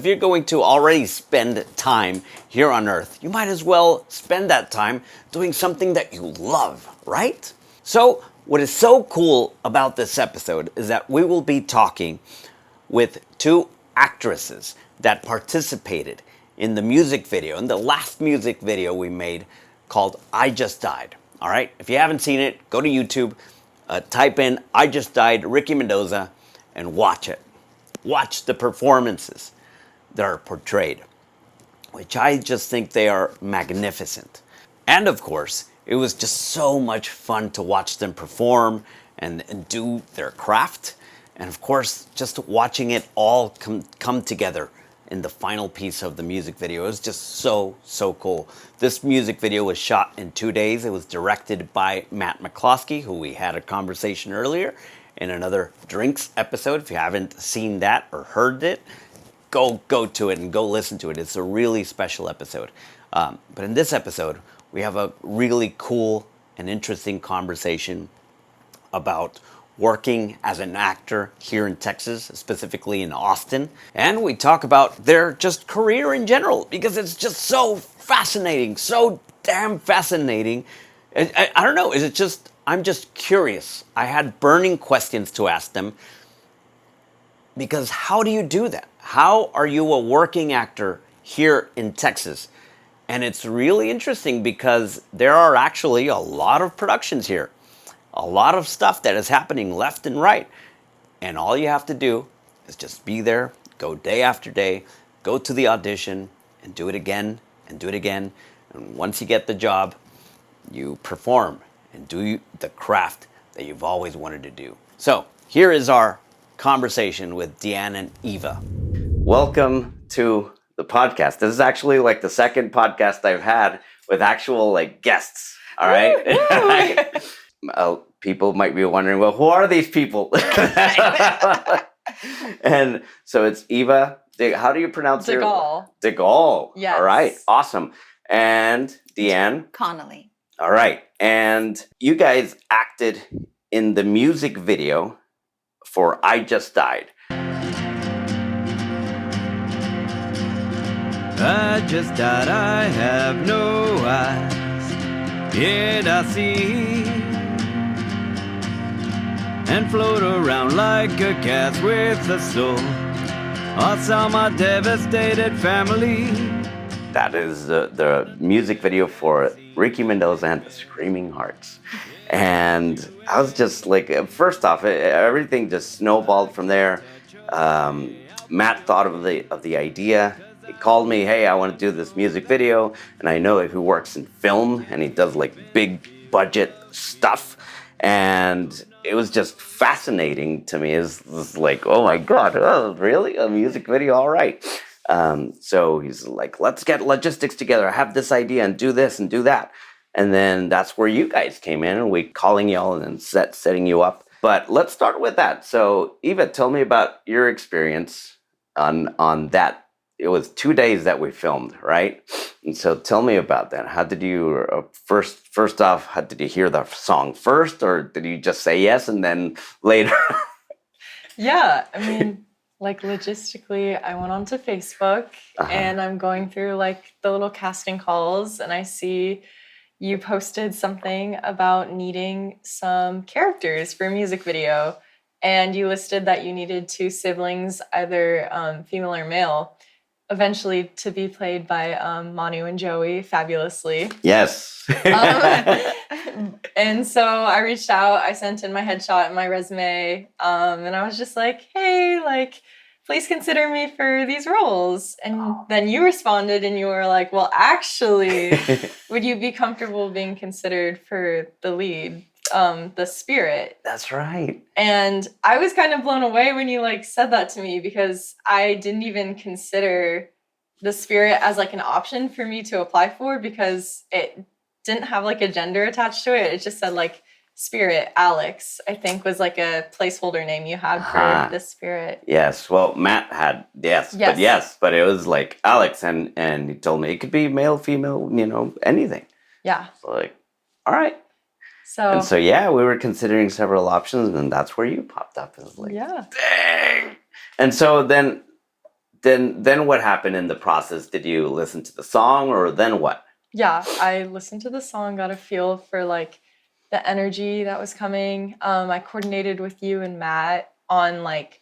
if you're going to already spend time here on Earth, you might as well spend that time doing something that you love, right? So, what is so cool about this episode is that we will be talking with two actresses that participated in the music video, in the last music video we made called I Just Died. All right, if you haven't seen it, go to YouTube, type in I Just Died, Ricky Mendoza, and watch it. Watch the performances that are portrayed, which I just think they are magnificent. And of course, it was just so much fun to watch them perform and do their craft. And of course, just watching it all come together in the final piece of the music video. It was just so cool. This music video was shot in 2 days. It was directed by Matt McCloskey, who we had a conversation earlier in another Drinks episode. If you haven't seen that or heard it, go to it and go listen to it. It's a really special episode. But in this episode, we have a really cool and interesting conversation about working as an actor here in Texas, specifically in Austin. And we talk about their just career in general, because it's just so fascinating, so damn fascinating. I don't know, is it just, I'm just curious. I had burning questions to ask them, because how do you do that? How are you a working actor here in Texas? And it's really interesting because there are actually a lot of productions here. A lot of stuff that is happening left and right. And all you have to do is just be there, go day after day, go to the audition and do it again and do it again. And once you get the job, you perform and do the craft that you've always wanted to do. So here is our conversation with D'ann and Eva. Welcome to the podcast. This is actually like the second podcast I've had with actual like guests. All right. People might be wondering, well, who are these people? And so it's Eva. How do you pronounce it? DeGuelle. DeGuelle. Yes. All right. Awesome. And D'ann. Connelly. All right. And you guys acted in the music video for I Just Died. I just died, I have no eyes, yet I see, and float around like a cat with a soul. I saw my devastated family. That is the music video for Ricky Mendoza and the Screaming Hearts. And I was just like, first off, everything just snowballed from there. Matt thought of the idea. He called me, hey, I want to do this music video. And I know who works in film and he does like big budget stuff. And it was just fascinating to me. It was like, oh my God, oh, really? A music video? All right. So he's like, let's get logistics together. I have this idea and do this and do that. And then that's where you guys came in and we calling y'all and setting you up. But let's start with that. So Eva, tell me about your experience on that. It was 2 days that we filmed, right? And so tell me about that. How did you, first off, how did you hear the song first, or did you just say yes and then later? Yeah, I mean, like logistically, I went onto Facebook and I'm going through like the little casting calls and I see you posted something about needing some characters for a music video. And you listed that you needed 2 siblings, either female or male, eventually to be played by Manu and Joey fabulously. Yes. And so I reached out, I sent in my headshot and my resume, and I was just like, hey, like, please consider me for these roles. And then you responded and you were like, well, actually, would you be comfortable being considered for the lead? The spirit. That's right. And I was kind of blown away when you like said that to me, because I didn't even consider the spirit as like an option for me to apply for, because it didn't have like a gender attached to it. It just said like Spirit Alex, I think, was like a placeholder name you had for the spirit. Yes. Well, Matt had but it was like Alex, and he told me it could be male, female, anything. Yeah. So like, all right. So yeah, we were considering several options, and that's where you popped up. It was like, yeah, dang. And so then, then what happened in the process? Did you listen to the song, or then what? Yeah, I listened to the song, got a feel for like the energy that was coming. I coordinated with you and Matt on like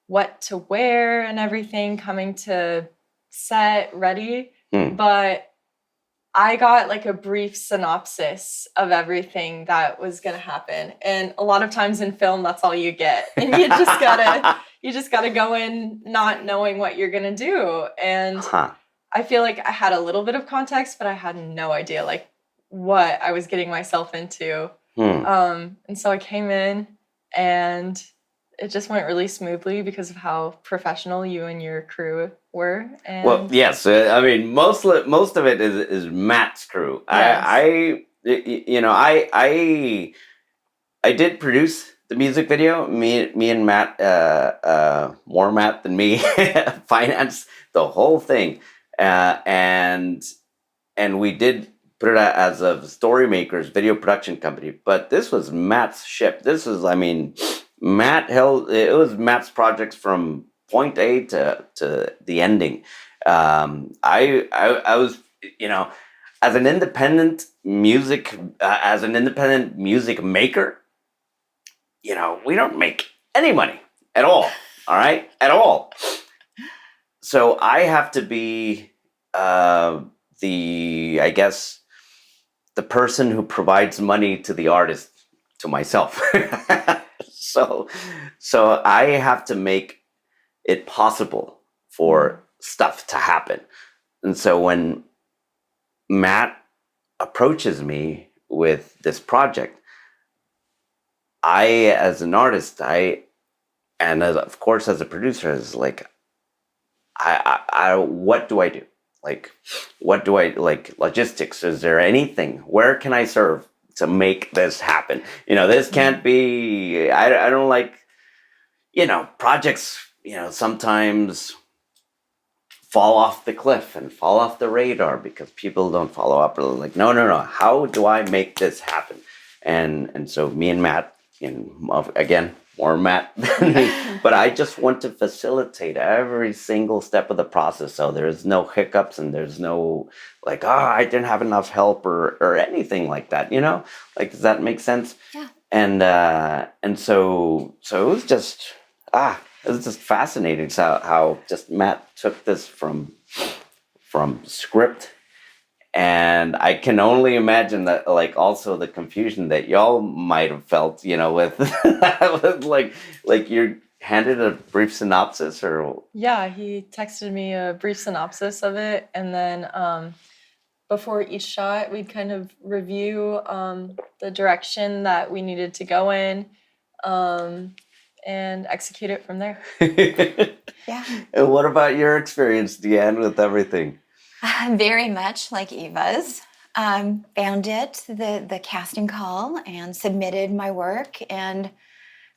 what to wear and everything coming to set ready. But I got like a brief synopsis of everything that was gonna happen. And a lot of times in film, that's all you get. And you just gotta go in not knowing what you're gonna do. And I feel like I had a little bit of context, but I had no idea like what I was getting myself into. And so I came in and it just went really smoothly because of how professional you and your crew were. And Well, yes, I mean most of it is Matt's crew. Yes. I did produce the music video. Me and Matt, more Matt than me, financed the whole thing, and we did put it out as a Storymakers video production company. But this was Matt's ship. This was, I mean, it was Matt's projects from point A to the ending. I was, as an independent music maker, we don't make any money at all. All right, at all. So I have to be I guess, the person who provides money to the artist, to myself. So I have to make it possible for stuff to happen. And so when Matt approaches me with this project, I, as an artist, and of course as a producer, is like, I what do I do? Like, what do I, like, logistics? Is there anything? Where can I serve to make this happen? This can't be, I don't like, projects, sometimes fall off the cliff and fall off the radar because people don't follow up. Or like, no. How do I make this happen? And so me and Matt, again, more Matt, but I just want to facilitate every single step of the process, so there's no hiccups and there's no like, I didn't have enough help or anything like that. Like, does that make sense? Yeah. And so it was just fascinating. So how just Matt took this from script. And I can only imagine that, like, also the confusion that y'all might have felt, with, with like you're handed a brief synopsis, or yeah, he texted me a brief synopsis of it, and then before each shot, we'd kind of review the direction that we needed to go in, and execute it from there. Yeah. And what about your experience, D'ann, with everything? Very much like Eva's. Found the casting call, and submitted my work, and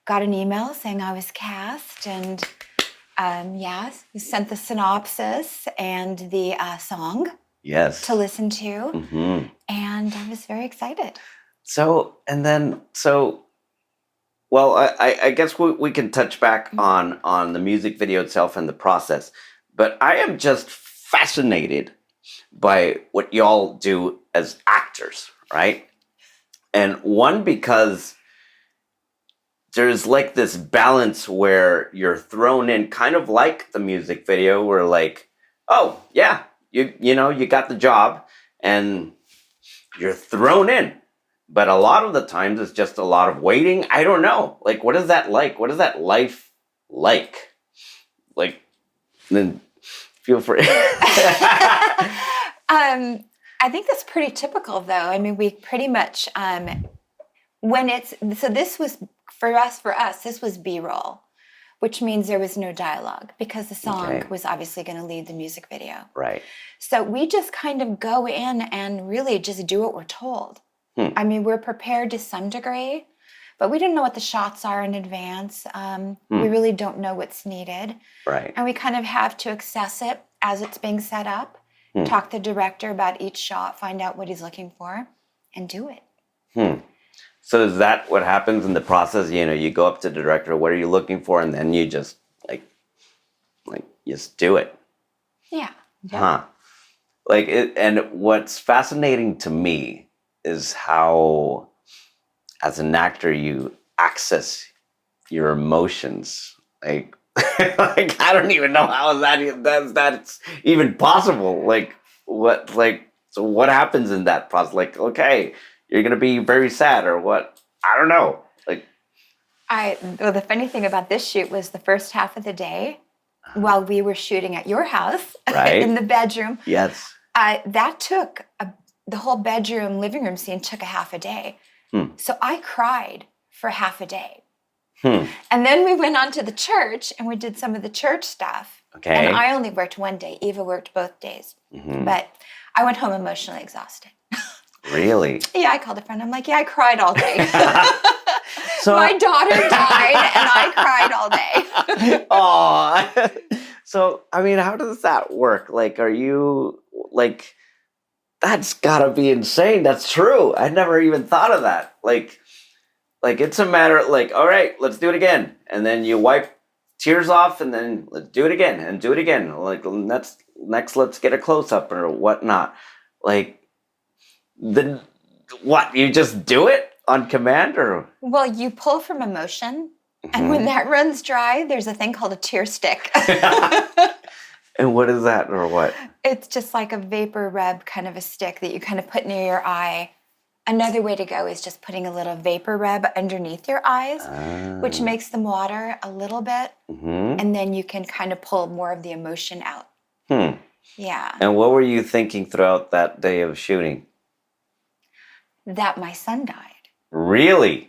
got an email saying I was cast, and sent the synopsis and the song to listen to, and I was very excited. Well, I guess we can touch back on the music video itself and the process, but I am just fascinated by what y'all do as actors, right? And one, because there's like this balance where you're thrown in, kind of like the music video, where like, oh yeah, you got the job and you're thrown in. But a lot of the times it's just a lot of waiting. I don't know. Like, what is that like? What is that life like? Like, then feel free. I think that's pretty typical, though. I mean, we pretty much, this was, for us, this was B-roll, which means there was no dialogue, because the song was obviously going to lead the music video. Right. So we just kind of go in and really just do what we're told. I mean, we're prepared to some degree, but we don't know what the shots are in advance. We really don't know what's needed. Right. And we kind of have to access it as it's being set up, talk to the director about each shot, find out what he's looking for, and do it. So is that what happens in the process? You go up to the director, what are you looking for? And then you just just do it. Yeah. Huh. Like and what's fascinating to me is how, as an actor, you access your emotions. Like, like I don't even know how that's even possible. Like, so what happens in that process? Like, okay, you're gonna be very sad, or what? I don't know. Like, Well, the funny thing about this shoot was the first half of the day, while we were shooting at your house Right. in the bedroom, yes. that took the whole bedroom, living room scene took a half a day. So I cried for half a day. And then we went on to the church and we did some of the church stuff. Okay. And I only worked one day. Eva worked both days. But I went home emotionally exhausted. Really? Yeah, I called a friend. I'm like, yeah, I cried all day. So my daughter died and I cried all day. Oh, so I mean, how does that work? Like, are you like? That's gotta be insane. That's true. I never even thought of that. Like it's a matter of like, all right, let's do it again, and then you wipe tears off, and then let's do it again and do it again. Like next, let's get a close up or whatnot. Like, then what? You just do it on command, or? Well, you pull from emotion, and when that runs dry, there's a thing called a tear stick. And what is that, or what? It's just like a vapor rub kind of a stick that you kind of put near your eye. Another way to go is just putting a little vapor rub underneath your eyes, which makes them water a little bit, and then you can kind of pull more of the emotion out. Yeah. And what were you thinking throughout that day of shooting? That my son died. Really?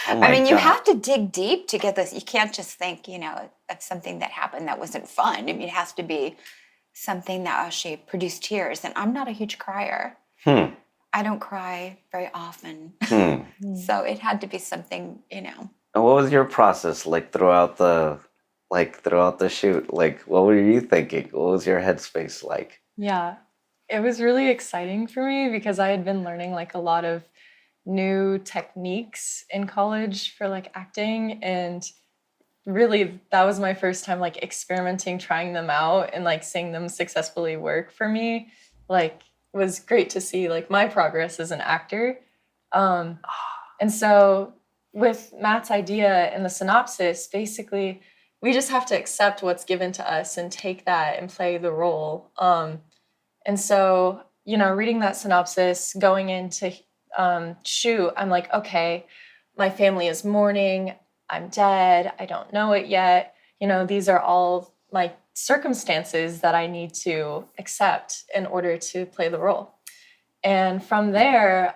Oh my I mean, you God. have to dig deep to get this. You can't just think, of something that happened that wasn't fun. I mean, it has to be something that actually produced tears. And I'm not a huge crier. I don't cry very often. So it had to be something, And what was your process like throughout the shoot? Like, what were you thinking? What was your headspace like? Yeah, it was really exciting for me because I had been learning like a lot of new techniques in college for like acting, and really that was my first time like experimenting, trying them out, and like seeing them successfully work for me. Like, it was great to see like my progress as an actor. And so with Matt's idea and the synopsis, basically we just have to accept what's given to us and take that and play the role. And so, reading that synopsis, going into shoot, I'm like, okay, my family is mourning, I'm dead, I don't know it yet. These are all my circumstances that I need to accept in order to play the role. And from there,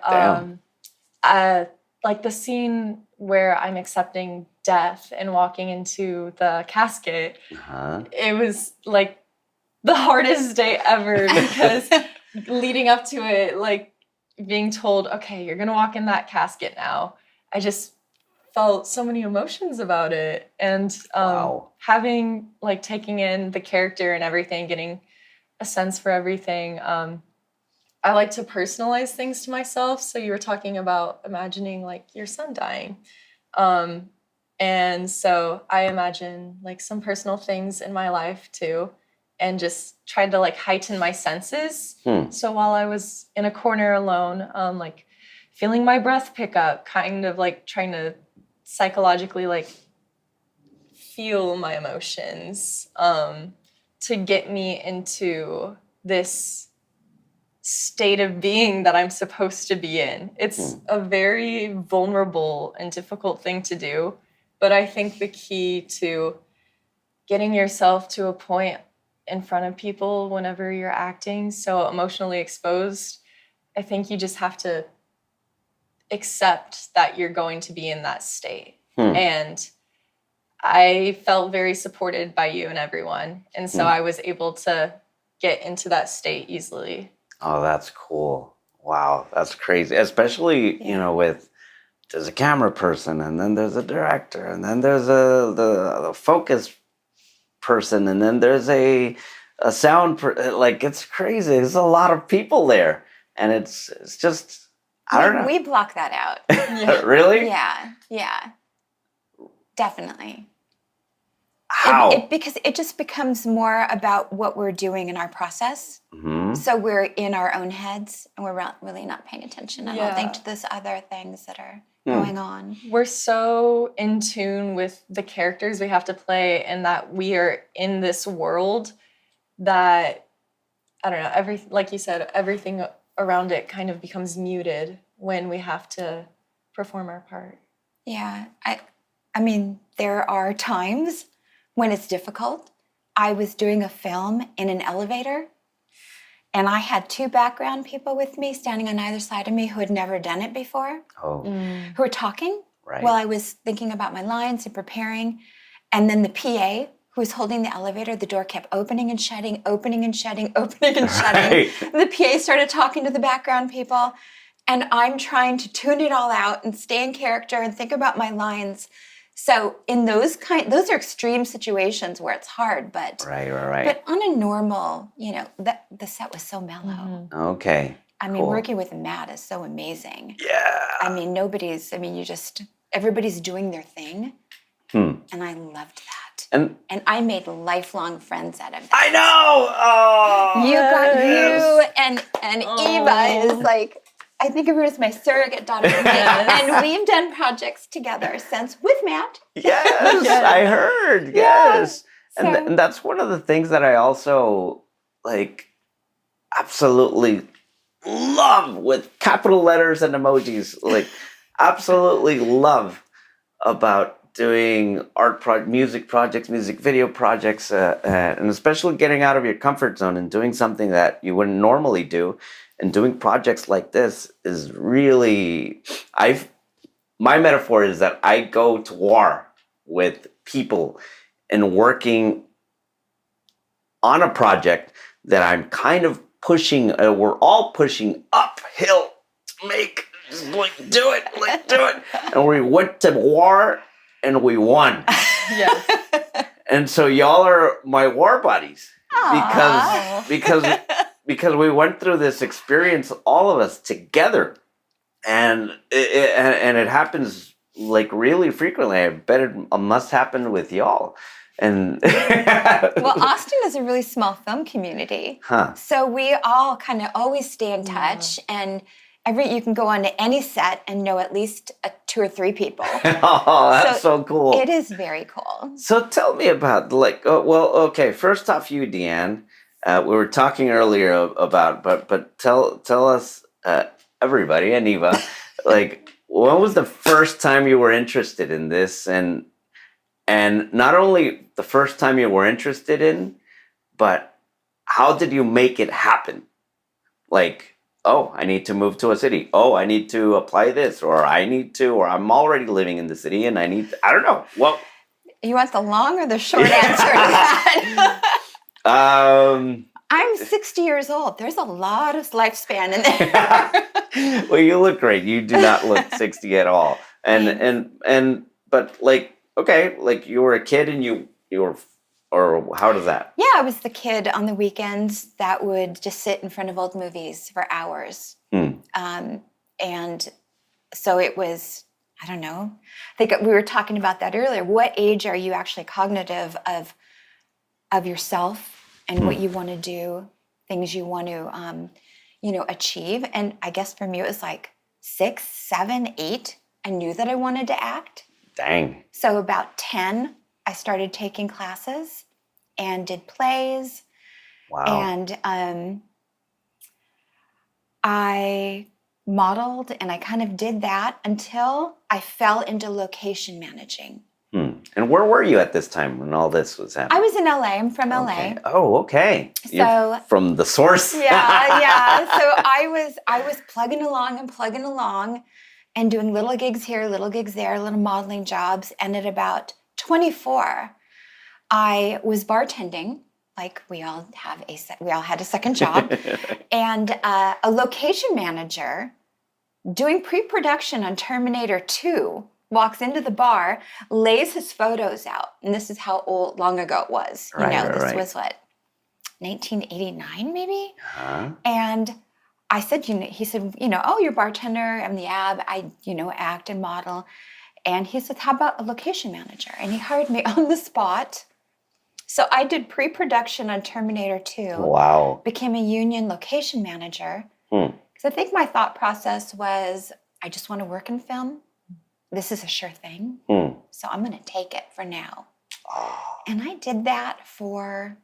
like the scene where I'm accepting death and walking into the casket, it was like the hardest day ever because leading up to it, like being told, okay, you're gonna walk in that casket now. I just felt so many emotions about it. And having like taking in the character and everything, getting a sense for everything. I like to personalize things to myself. So you were talking about imagining like your son dying. And so I imagine like some personal things in my life too, and just tried to like heighten my senses. So while I was in a corner alone, like feeling my breath pick up, kind of like trying to psychologically like feel my emotions to get me into this state of being that I'm supposed to be in. It's a very vulnerable and difficult thing to do, but I think the key to getting yourself to a point in front of people whenever you're acting so emotionally exposed, I think you just have to accept that you're going to be in that state. And I felt very supported by you and everyone. And so I was able to get into that state easily. Oh, that's cool. Wow, that's crazy. Especially, with there's a camera person, and then there's a director, and then there's the focus person, and then there's a sound like it's crazy. There's a lot of people there, and it's just I don't know. We block that out. Really? Yeah, definitely. How? Because it just becomes more about what we're doing in our process. So we're in our own heads and we're really not paying attention, I don't think, to those other things that are going on. We're so in tune with the characters we have to play and that we are in this world that, I don't know, like you said, everything around it kind of becomes muted when we have to perform our part. Yeah, I mean, there are times when it's difficult. I was doing a film in an elevator, and I had 2 background people with me standing on either side of me who had never done it before, who were talking while I was thinking about my lines and preparing. And then the PA, who was holding the elevator, the door kept opening and shutting, opening and shutting, opening and shutting. The PA started talking to the background people, and I'm trying to tune it all out and stay in character and think about my lines. So in those are extreme situations where it's hard, but But on a normal, the set was so mellow. Okay. I mean, working with Matt is so amazing. Yeah. I mean, everybody's doing their thing, and I loved that. And I made lifelong friends out of that. I know. Oh, You and Eva is like, I think of her as my surrogate daughter. And we've done projects together since with Matt. Yes, I heard. Yes. And that's one of the things that I also absolutely love with capital letters and emojis. Absolutely love about doing music projects, music video projects, and especially getting out of your comfort zone and doing something that you wouldn't normally do. And doing projects like this is really, my metaphor is that I go to war with people and working on a project that I'm kind of pushing, we're all pushing uphill to make, do it. And we went to war and we won. Yes. And so y'all are my war buddies. Because we went through this experience, all of us together, and it happens really frequently. I bet it must happen with y'all. And well, Austin is a really small film community, so we all kind of always stay in touch, and you can go on to any set and know at least 2 or 3 people. Oh, that's so cool. It is very cool. So tell me about first off, you, D'ann. We were talking earlier about, but tell us, everybody, and Eva, when was the first time you were interested in this, and not only the first time you were interested in, but how did you make it happen? Oh, I need to move to a city. Oh, I need to apply this, or I'm already living in the city, and I don't know. Well, you want the long or the short answer to that? I'm 60 years old. There's a lot of lifespan in there. Well, you look great. You do not look 60 at all. But you were a kid and you were, or how does that? Yeah, I was the kid on the weekends that would just sit in front of old movies for hours. And so it was, I don't know. I think we were talking about that earlier. What age are you actually cognitive of yourself and what you want to do, things you want to, achieve? And I guess for me, it was 6, 7, 8. I knew that I wanted to act. Dang. So about 10, I started taking classes and did plays. Wow. And I modeled, and I kind of did that until I fell into location managing. And where were you at this time when all this was happening? I was in LA. I'm from LA. Okay. Oh, okay. So you're from the source. Yeah. So I was plugging along and doing little gigs here, little gigs there, little modeling jobs. And at about 24, I was bartending. We all had a second job, and a location manager doing pre-production on Terminator 2 walks into the bar, lays his photos out, and this is how long ago it was. This was what, 1989 maybe? And I said, he said, oh, you're a bartender. I'm the AB. I, act and model. And he said, how about a location manager? And he hired me on the spot So I did pre-production on Terminator 2. Wow. Became a union location manager. Hmm. Because I think my thought process was, I just want to work in film. This is a sure thing. So I'm going to take it for now. And I did that for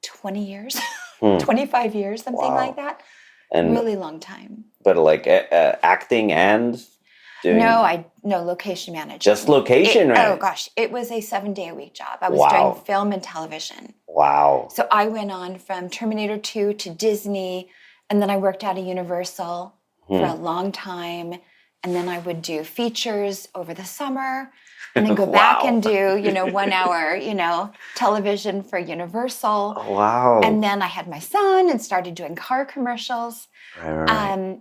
20 years, 25 years, something like that. And really long time. But like acting and doing... No, location management. Just location, right? Oh gosh, it was a 7-day-a-week job. I was Wow. doing film and television. Wow. So I went on from Terminator 2 to Disney, and then I worked at a Universal for a long time. And then I would do features over the summer, and then go back and do, 1 hour, television for Universal. Wow. And then I had my son and started doing car commercials. Right.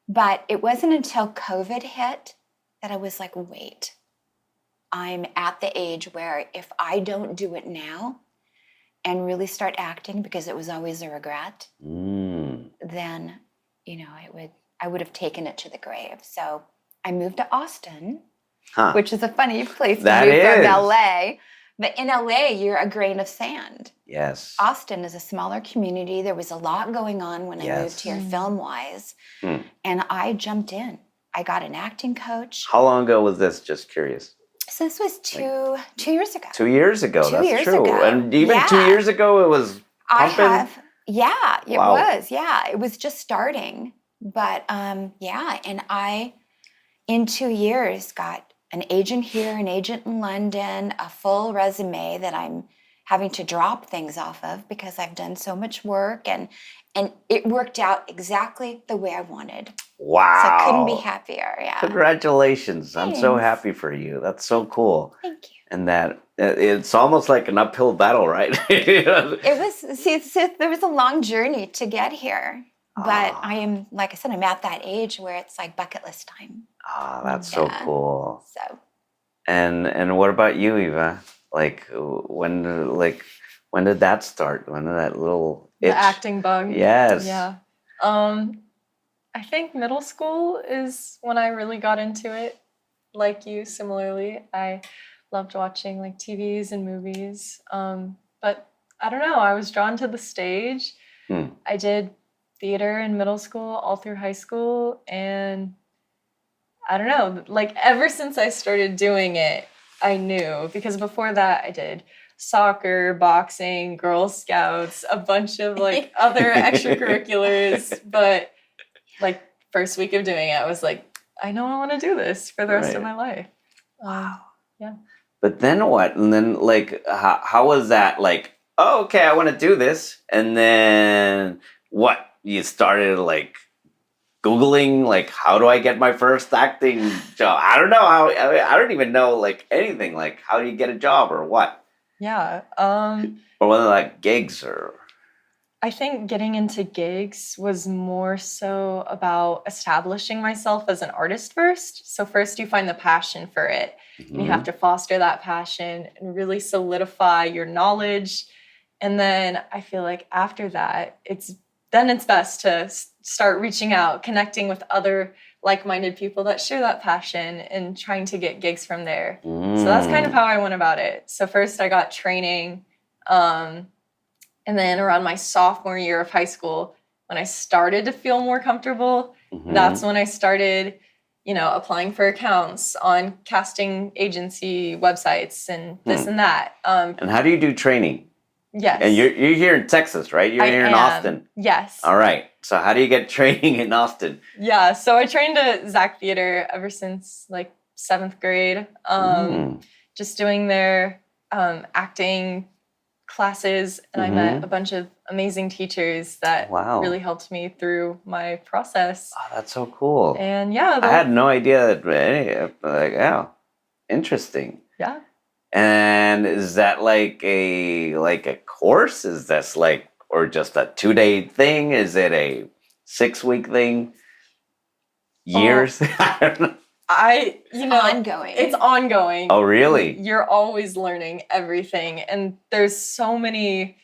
But it wasn't until COVID hit that I was like, wait, I'm at the age where if I don't do it now and really start acting, because it was always a regret, then, I would have taken it to the grave. So I moved to Austin, which is a funny place to move from LA. But in LA, you're a grain of sand. Yes. Austin is a smaller community. There was a lot going on when I moved here film-wise. And I jumped in. I got an acting coach. How long ago was this? Just curious. So this was two years ago. 2 years ago, that's years true. ago. And even 2 years ago, it was pumping? It was. Yeah, it was just starting. But and I, in 2 years, got an agent here, an agent in London, a full resume that I'm having to drop things off of because I've done so much work, and it worked out exactly the way I wanted. Wow. So I couldn't be happier. Yeah. Congratulations. Thanks. I'm so happy for you. That's so cool. Thank you. And that it's almost like an uphill battle, right? It was, there was a long journey to get here. But I am, like I said, I'm at that age where it's like bucket list time. That's so cool. So. And what about you, Eva? Like when did that start? When did that little itch? The acting bug. Yes. Yeah. I think middle school is when I really got into it. Like you, similarly, I loved watching like TVs and movies. But I don't know, I was drawn to the stage. I did theater in middle school, all through high school, and I don't know, like ever since I started doing it, I knew, because before that I did soccer, boxing, Girl Scouts, a bunch of like other extracurriculars, but like first week of doing it, I was like, I know I want to do this for the rest of my life. Wow. Yeah. But then what? And then like, how was that? Like, oh, okay, I want to do this. And then what? You started like Googling, like, how do I get my first acting job? I don't know how, I don't even know like anything. Like, how do you get a job or what? Yeah. Or whether like gigs or... I think getting into gigs was more so about establishing myself as an artist first. So first you find the passion for it. And you have to foster that passion and really solidify your knowledge. And then I feel like after that, it's best to start reaching out, connecting with other like-minded people that share that passion and trying to get gigs from there. So that's kind of how I went about it. So first I got training, and then around my sophomore year of high school, when I started to feel more comfortable, that's when I started, applying for accounts on casting agency websites and this and that. And how do you do training? Yes. And you're here in Texas, right? You're here in Austin. Yes. All right. So how do you get training in Austin? Yeah. So I trained at Zach Theater ever since like 7th grade. Just doing their acting classes, and I met a bunch of amazing teachers that really helped me through my process. Oh, that's so cool. And yeah, I had no idea that interesting. Yeah. And is that like a course? Is this like, or just a 2-day thing? Is it a 6-week thing? Years? I don't know. Ongoing. It's ongoing. Oh, really? You're always learning everything, and there's so many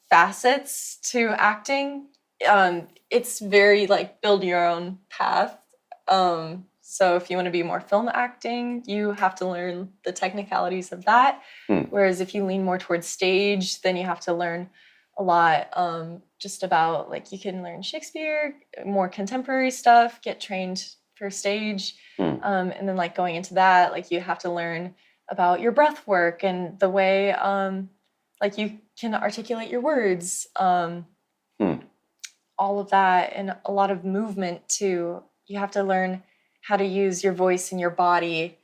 facets to acting. It's very like build your own path. So if you want to be more film acting, you have to learn the technicalities of that. Whereas if you lean more towards stage, then you have to learn a lot just about, like, you can learn Shakespeare, more contemporary stuff, get trained for stage. And then, like, going into that, like, you have to learn about your breath work and the way, like, you can articulate your words. All of that, and a lot of movement too. You have to learn how to use your voice and your body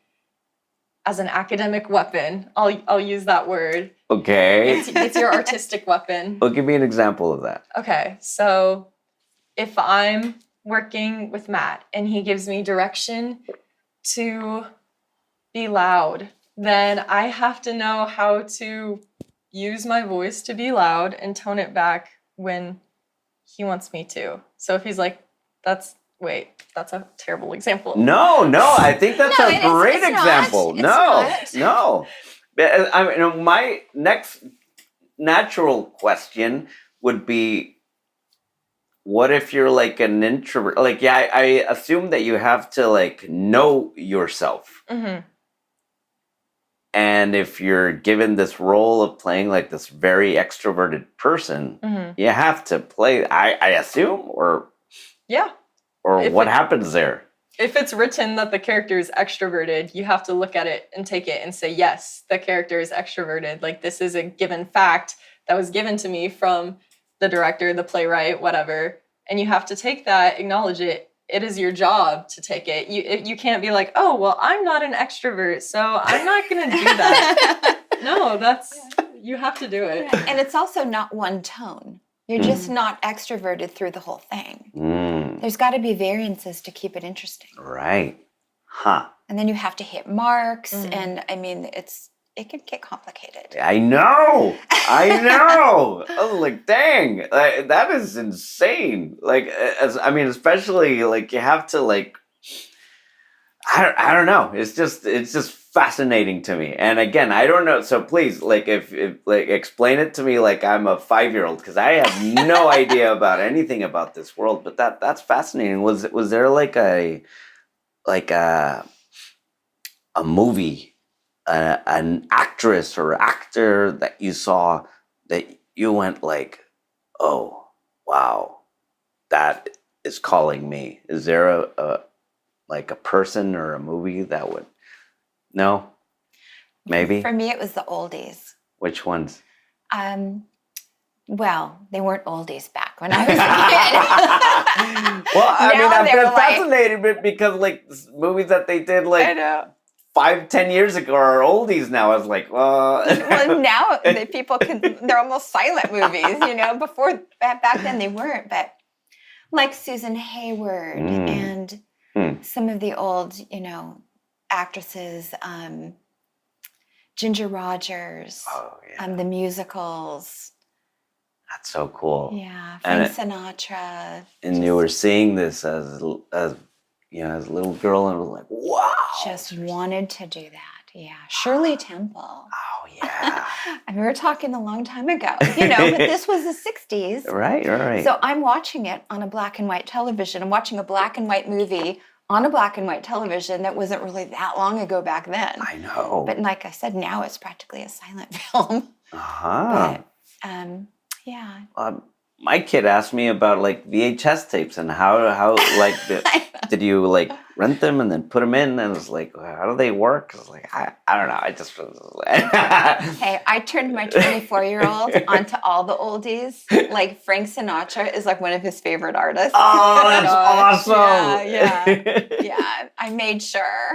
as an academic weapon. I'll use that word. Okay. It's your artistic weapon. Well, give me an example of that. Okay, so if I'm working with Matt and he gives me direction to be loud, then I have to know how to use my voice to be loud and tone it back when he wants me to. So if he's like, that's a terrible example. No, I think that's a great example. Not. No. I mean, my next natural question would be, what if you're like an introvert? Like, yeah, I assume that you have to, like, know yourself. And if you're given this role of playing like this very extroverted person, you have to play, I assume, or what happens there? If it's written that the character is extroverted, you have to look at it and take it and say, yes, the character is extroverted. Like, this is a given fact that was given to me from the director, the playwright, whatever. And you have to take that, acknowledge it. It is your job to take it. You can't be like, oh, well, I'm not an extrovert, so I'm not going to do that. No, you have to do it. Yeah. And it's also not one tone. You're just not extroverted through the whole thing. There's got to be variances to keep it interesting. Right. Huh. And then you have to hit marks, and I mean, it can get complicated. I know. I was like, dang, that is insane. Like, especially, like, you have to, like, I don't know. It's just fascinating to me. And again, I don't know. So please, like, if explain it to me like I'm a 5-year-old, because I have no idea about anything about this world. But that's fascinating. Was there like a movie, an actress or actor that you saw that you went like, oh, wow, that is calling me? Is there a person or a movie that would? No? Maybe? For me, it was the oldies. Which ones? Well, they weren't oldies back when I was a kid. Well, I mean, I've been like, fascinated because, like, movies that they did, like, I know. 5-10 years ago are oldies now. I was like, well... Well, now they're almost silent movies, you know. Before, back then they weren't, but like Susan Hayward and some of the old, you know, actresses, Ginger Rogers, the musicals. That's so cool. Yeah, Frank Sinatra. And you were seeing this as you know, as a little girl, and was like, wow. Just wanted to do that. Yeah, Shirley Temple. Oh yeah. And we were talking a long time ago, you know, but this was the 60s. Right. So I'm watching it on a black and white television. I'm watching a black and white movie on a black and white television that wasn't really that long ago back then. I know. But like I said, now it's practically a silent film. But, yeah. my kid asked me about like VHS tapes and how like did you like rent them and then put them in? And I was like, how do they work? I was like, I don't know. I just Hey, I turned my 24-year-old onto all the oldies. Like Frank Sinatra is like one of his favorite artists. Oh, that's awesome. Yeah. I made sure.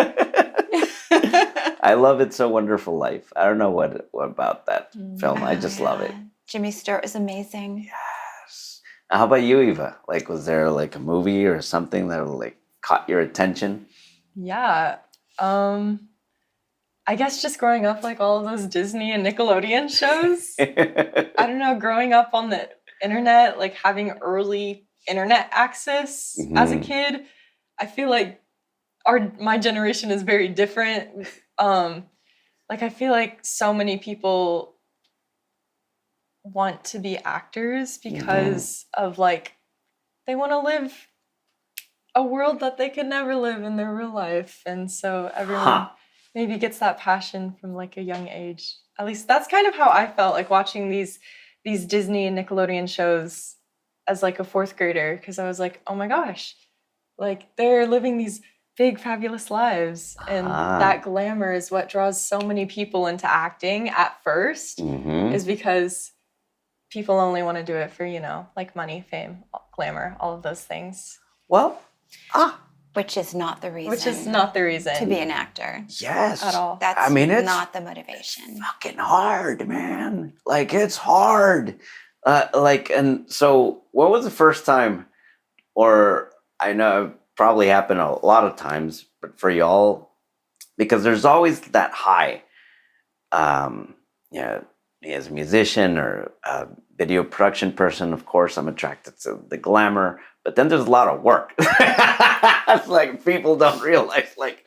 I love It's a Wonderful Life. I don't know what about that film. I just love it. Jimmy Stewart is amazing. Yes. How about you, Eva? Like, was there like a movie or something that like caught your attention? Yeah. I guess just growing up, like all of those Disney and Nickelodeon shows. I don't know, growing up on the internet, like having early internet access as a kid, I feel like my generation is very different. Like I feel like so many people want to be actors because of like they want to live a world that they could never live in their real life. And so everyone Huh. maybe gets that passion from like a young age. At least that's kind of how I felt like watching these Disney and Nickelodeon shows as like a fourth grader, because I was like, oh my gosh, like they're living these big fabulous lives, and that glamour is what draws so many people into acting at first, is because people only want to do it for, you know, like money, fame, glamour, all of those things. Well, Which is not the reason. Which is not the reason to be an actor. yes. At all. That's I mean, it's not the motivation. fucking hard, man. Like, it's hard. And so what was the first time, or I know it probably happened a lot of times, but for y'all, because there's always that high, yeah, as a musician or a video production person, of course, I'm attracted to the glamour, but then there's a lot of work. It's like people don't realize, like,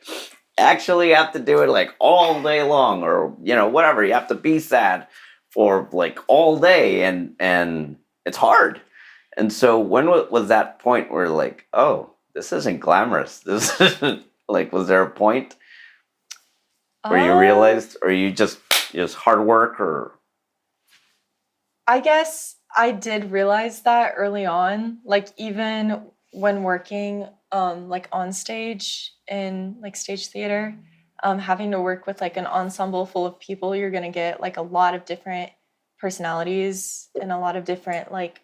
actually you have to do it like all day long, or, you know, whatever. You have to be sad for like all day, and it's hard. And so when was that point where like, oh, this isn't glamorous? This isn't like, was there a point where you realized, or you just hard work, or? I guess I did realize that early on, like even when working like on stage in like stage theater, having to work with like an ensemble full of people, you're gonna get like a lot of different personalities and a lot of different like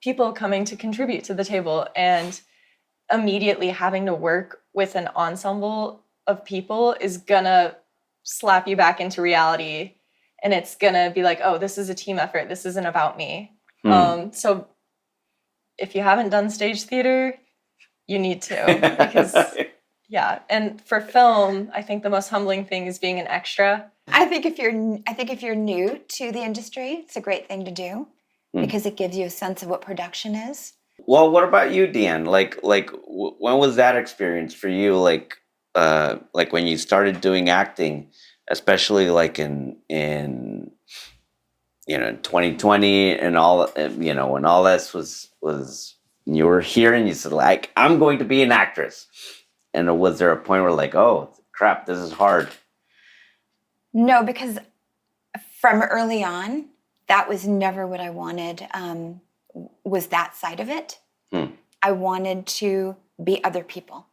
people coming to contribute to the table, and immediately having to work with an ensemble of people is gonna slap you back into reality, and it's gonna be like, oh, this is a team effort, this isn't about me. So if you haven't done stage theater, you need to, because yeah. And for film, I think the most humbling thing is being an extra. I think if you're new to the industry, it's a great thing to do because it gives you a sense of what production is. Well, what about you, D'ann? When was that experience for you? Like when you started doing acting, especially like in 2020 and all, when all this was you were here and you said like, I'm going to be an actress, and was there a point where like, oh crap, this is hard? No, because from early on, that was never what I wanted. Was that side of it? I wanted to be other people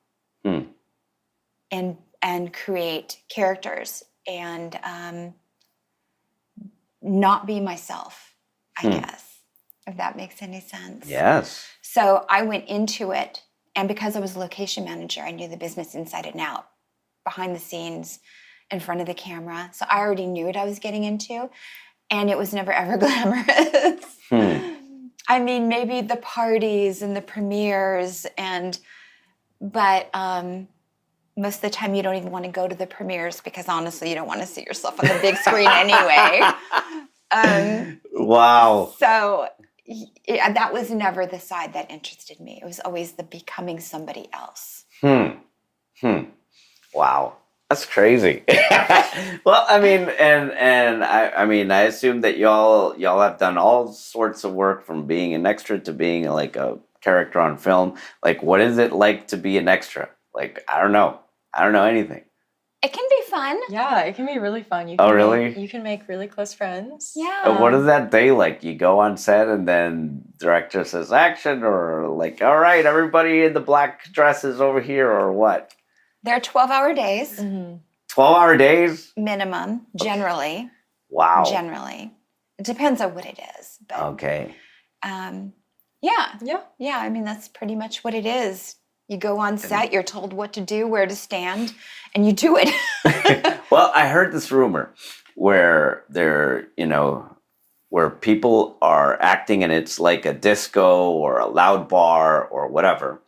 and create characters and not be myself, I guess, if that makes any sense. Yes. So I went into it, and because I was a location manager, I knew the business inside and out, behind the scenes, in front of the camera. So I already knew what I was getting into, and it was never ever glamorous. I mean, maybe the parties and the premieres, but most of the time you don't even want to go to the premieres because honestly, you don't want to see yourself on the big screen anyway. Wow. So that was never the side that interested me. It was always the becoming somebody else. Wow. That's crazy. Well, I mean, and I assume that y'all have done all sorts of work, from being an extra to being like a character on film. Like, what is it like to be an extra? Like, I don't know anything. It can be fun. Yeah, it can be really fun. You Oh, can really? You can make really close friends. Yeah. What is that day like? You go on set and then director says action, or like, all right, everybody in the black dresses over here, or what? They're 12-hour days. 12-hour days? Minimum, generally. Wow. Generally. It depends on what it is. But, Okay. Yeah. I mean, that's pretty much what it is. You go on set, you're told what to do, where to stand, and you do it. Well, I heard this rumor where where people are acting and it's like a disco or a loud bar or whatever,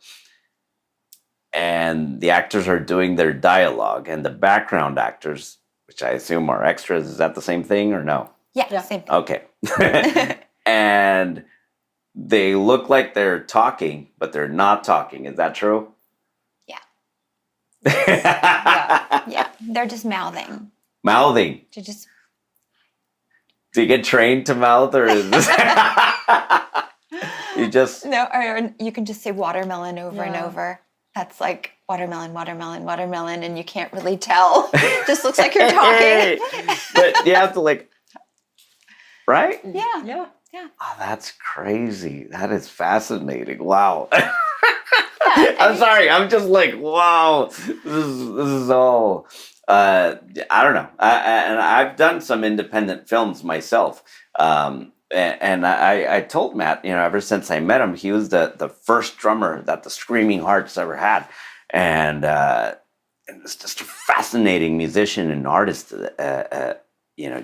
and the actors are doing their dialogue, and the background actors, which I assume are extras, is that the same thing or no? Yeah. Same thing. Okay. And they look like they're talking, but they're not talking. Is that true? Yeah. Yeah. They're just mouthing. Mouthing. To just... Do you get trained to mouth, or is this... You just... No, or you can just say watermelon over and over. that's like watermelon, watermelon, watermelon, and you can't really tell. Just looks like you're talking. But you have to like, right? Yeah. Yeah. Yeah. Oh, that's crazy. That is fascinating. Wow. I'm sorry. I'm just like, wow. This is all. I don't know. And I've done some independent films myself. And I told Matt, ever since I met him, he was the first drummer that the Screaming Hearts ever had, and it's just a fascinating musician and artist.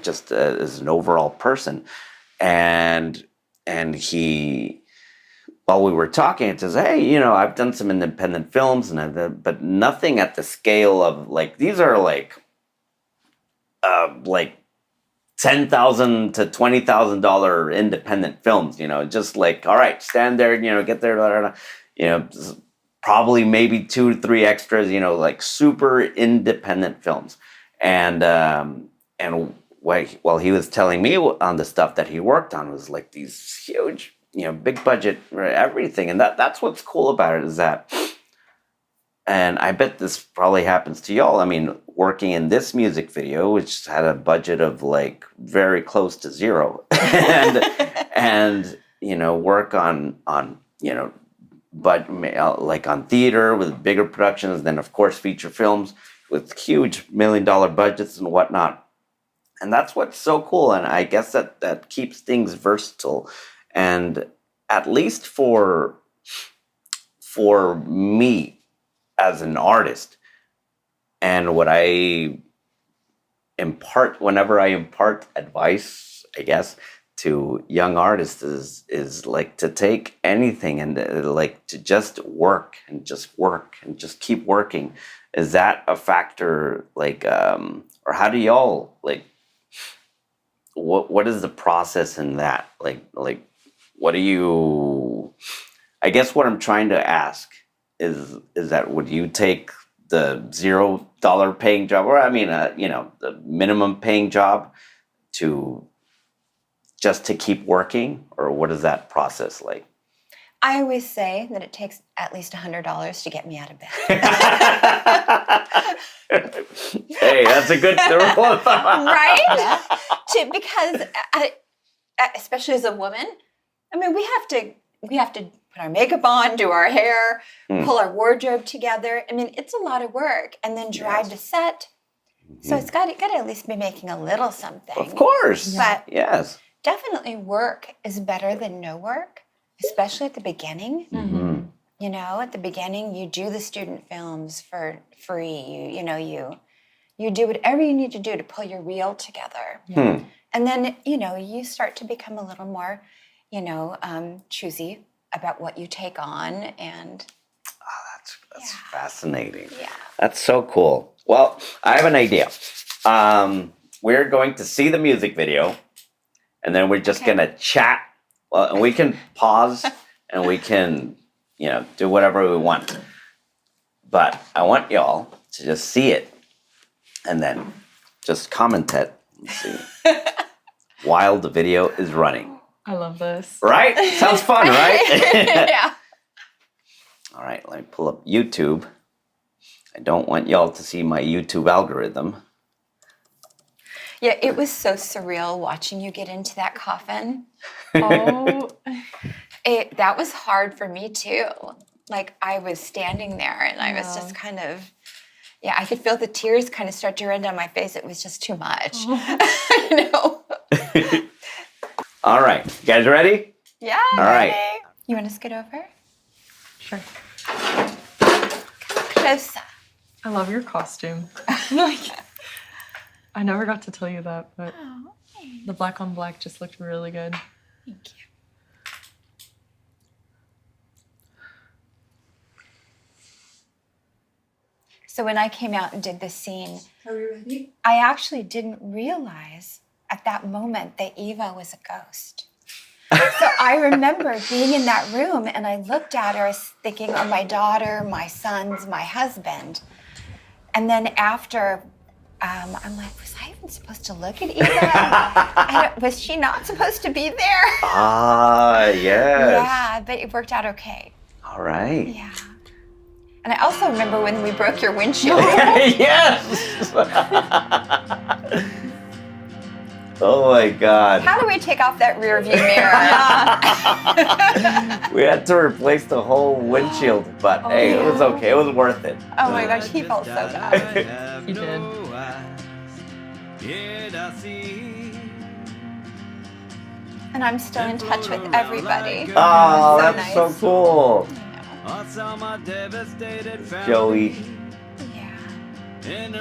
Just as an overall person, and he. While we were talking, it says, "Hey, I've done some independent films, but nothing at the scale of like these are like $10,000 to $20,000 independent films. Just like all right, stand there, get there, probably maybe 2 to 3 extras, like super independent films, and while he was telling me on the stuff that he worked on was like these huge." Big budget, everything. And that's what's cool about it is that, and I bet this probably happens to y'all. I mean, working in this music video, which had a budget of like very close to zero and work on, but like on theater with bigger productions, then of course feature films with huge $1 million budgets and whatnot. And that's what's so cool. And I guess that keeps things versatile. And at least for me as an artist, and what I impart whenever I impart advice, I guess, to young artists is like to take anything and like to just work and just keep working. Is that a factor? Like, or how do y'all like? What is the process in that? Like. What do you? I guess what I'm trying to ask is that would you take the $0 paying job, or I mean, the minimum paying job, to keep working, or what is that process like? I always say that it takes at least $100 to get me out of bed. Hey, that's a good rule. Right? Because especially as a woman, I mean, we have to put our makeup on, do our hair, pull our wardrobe together. I mean, it's a lot of work, and then drive to set. So it's got to at least be making a little something. Of course, but yes, definitely work is better than no work, especially at the beginning. Mm-hmm. At the beginning, you do the student films for free. You do whatever you need to do to pull your reel together, and then you start to become a little more. Choosy about what you take on, and that's fascinating. Yeah, that's so cool. Well, I have an idea. We're going to see the music video, and then we're just gonna chat. Well, and we can pause, and we can, do whatever we want. But I want y'all to just see it, and then just comment it and see while the video is running. I love this. Right? Sounds fun, right? Yeah. All right, let me pull up YouTube. I don't want y'all to see my YouTube algorithm. Yeah, it was so surreal watching you get into that coffin. Oh. That was hard for me too. Like I was standing there and I was just kind of, I could feel the tears kind of start to run down my face. It was just too much. All right, you guys ready? Yeah. All right. Ready. You want to scoot over? Sure. Closer. I love your costume. I never got to tell you that, but the black on black just looked really good. Thank you. So when I came out and did this scene, are we ready? I actually didn't realize at that moment that Eva was a ghost. So I remember being in that room and I looked at her thinking, oh, my daughter, my sons, my husband. And then after, I'm like, was I even supposed to look at Eva? Was she not supposed to be there? Ah, yes. Yeah, but it worked out okay. All right. Yeah. And I also remember when we broke your windshield. Yes! Oh my God. How do we take off that rear view mirror? We had to replace the whole windshield, but hey, it was okay. It was worth it. Oh my gosh, he felt so bad. He did. And I'm still in touch with everybody. Oh, So that's nice. so cool. Joey. Yeah. And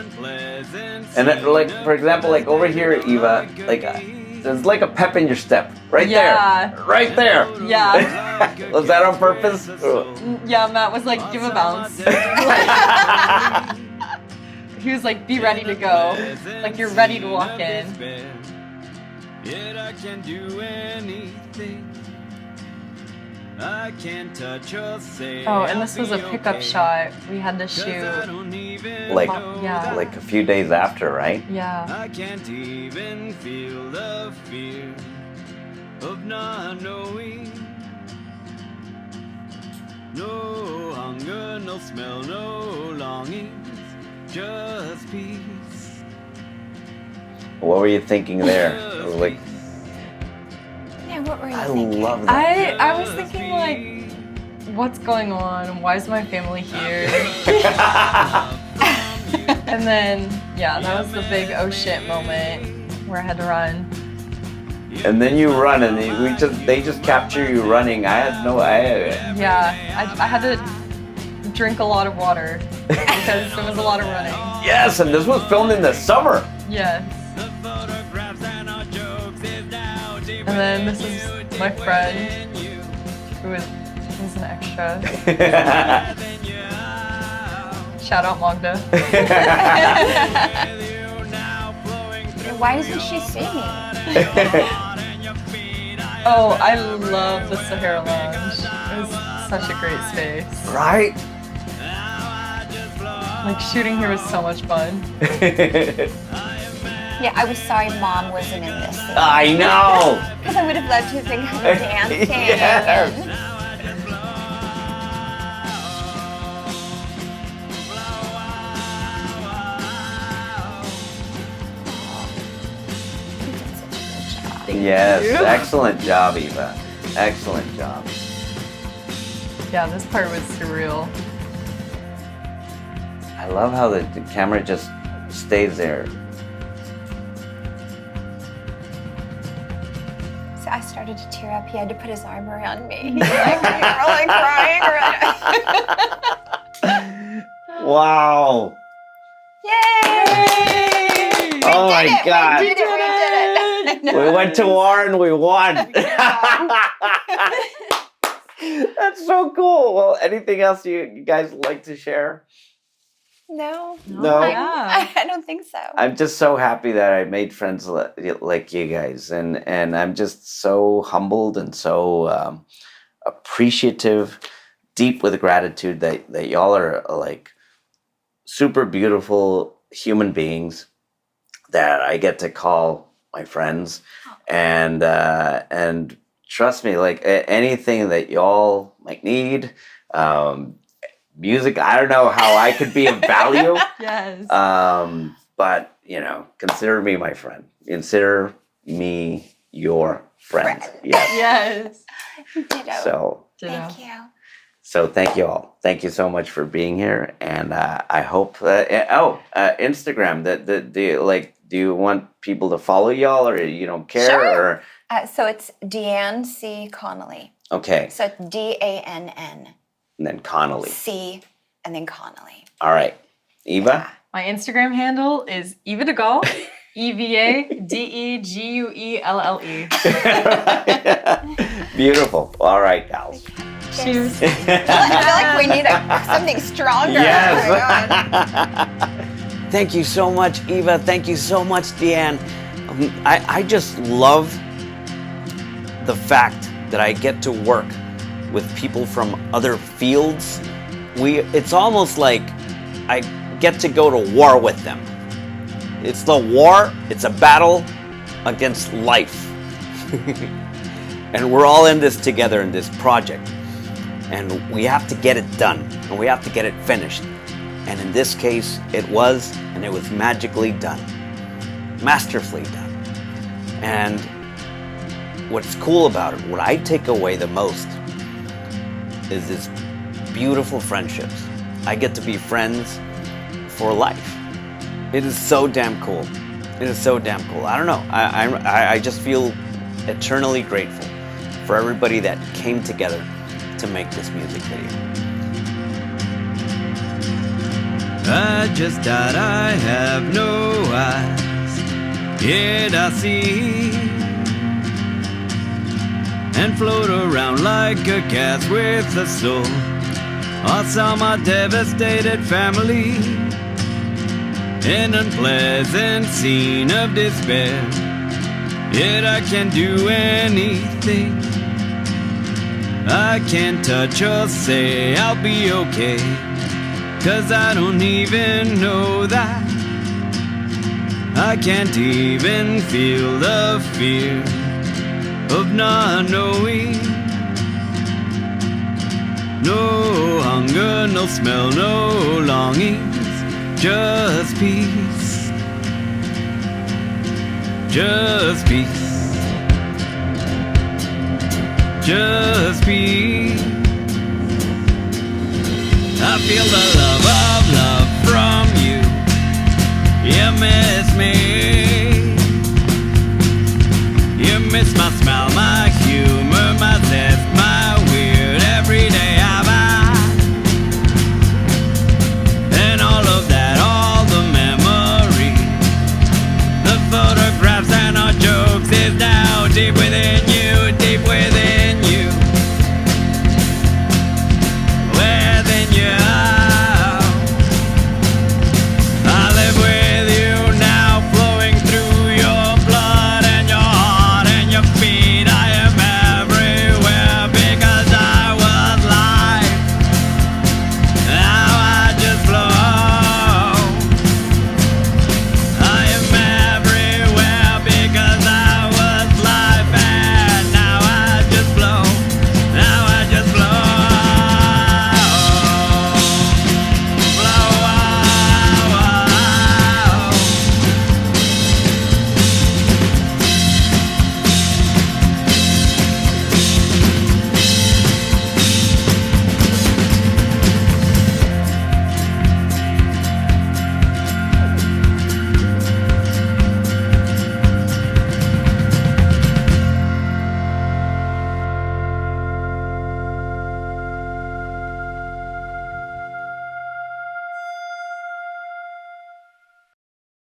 then, like, for example, like over here, Eva, like, there's like a pep in your step. Right Yeah. there. Right there. Yeah. Was that on purpose? Yeah, Matt was like, give a bounce. He was like, be ready to go. Like, you're ready to walk in. Yet I can do anything. I can't touch or say. Oh, and this was a pickup shot we had to shoot. Like, Yeah. like a few days after, right? Yeah. I can't even feel the fear of not knowing. No hunger, no smell, no longings, just peace. What were you thinking there? It was like, Yeah, what were you I thinking? love that. I was thinking like, what's going on? Why is my family here? And then, yeah, that was the big oh shit moment where I had to run. And then you run, and they just capture you running. I had no idea. Yeah, I had to drink a lot of water because there was a lot of running. Yes, and this was filmed in the summer. Yes. And then this is my friend who is an extra. Shout out Magda. Why doesn't she see me? Oh, I love the Sahara Lounge. It was such a great space. Right? Like shooting here was so much fun. Yeah, I was sorry Mom wasn't in this. I know. Because I would have loved to have been kind of dancing. Yes. Yes, excellent job, Eva. Excellent job. Yeah, this part was surreal. I love how the camera just stays there. So I started to tear up. He had to put his arm around me. He's like, we're all like crying. Wow. Yay! Oh my God. We did it. We went to war and we won. That's so cool. Well, anything else you guys like to share? No. No? I don't think so. I'm just so happy that I made friends like you guys, and I'm just so humbled and so appreciative, deep with gratitude that y'all are like super beautiful human beings that I get to call my friends, and trust me, like anything that y'all might need. Music, I don't know how I could be of value. Yes. But, you know, consider me my friend. Consider me your friend. Yes. Yes. Ditto. So Thank you. So thank you all. Thank you so much for being here. And I hope, Instagram, do you want people to follow y'all or you don't care? Sure. Or So it's D'ann C. Connelly. okay. So it's DANN And then Connelly. C and then Connelly. All right. Eva? My Instagram handle is Eva DeGuelle, EVADEGUELLE. Beautiful. All right, gals. Cheers. I feel like we need something stronger. Yes. Oh my God. Thank you so much, Eva. Thank you so much, D'ann. I just love the fact that I get to work with people from other fields. It's almost like I get to go to war with them. It's the war, it's a battle against life. And we're all in this together in this project. and we have to get it done, and we have to get it finished. And in this case, it was, and it was magically done. Masterfully done. And what's cool about it, what I take away the most, is this beautiful friendships. I get to be friends for life. It is so damn cool. It is so damn cool. I don't know. I just feel eternally grateful for everybody that came together to make this music video. I just died, I have no eyes, yet I see, and float around like a cat with a soul. I saw my devastated family, an unpleasant scene of despair, yet I can't do anything. I can't touch or say I'll be okay, 'cause I don't even know that. I can't even feel the fear of not knowing. No hunger, no smell, no longings, just peace. Just peace. Just peace. I feel the love of love from you. Yeah, miss.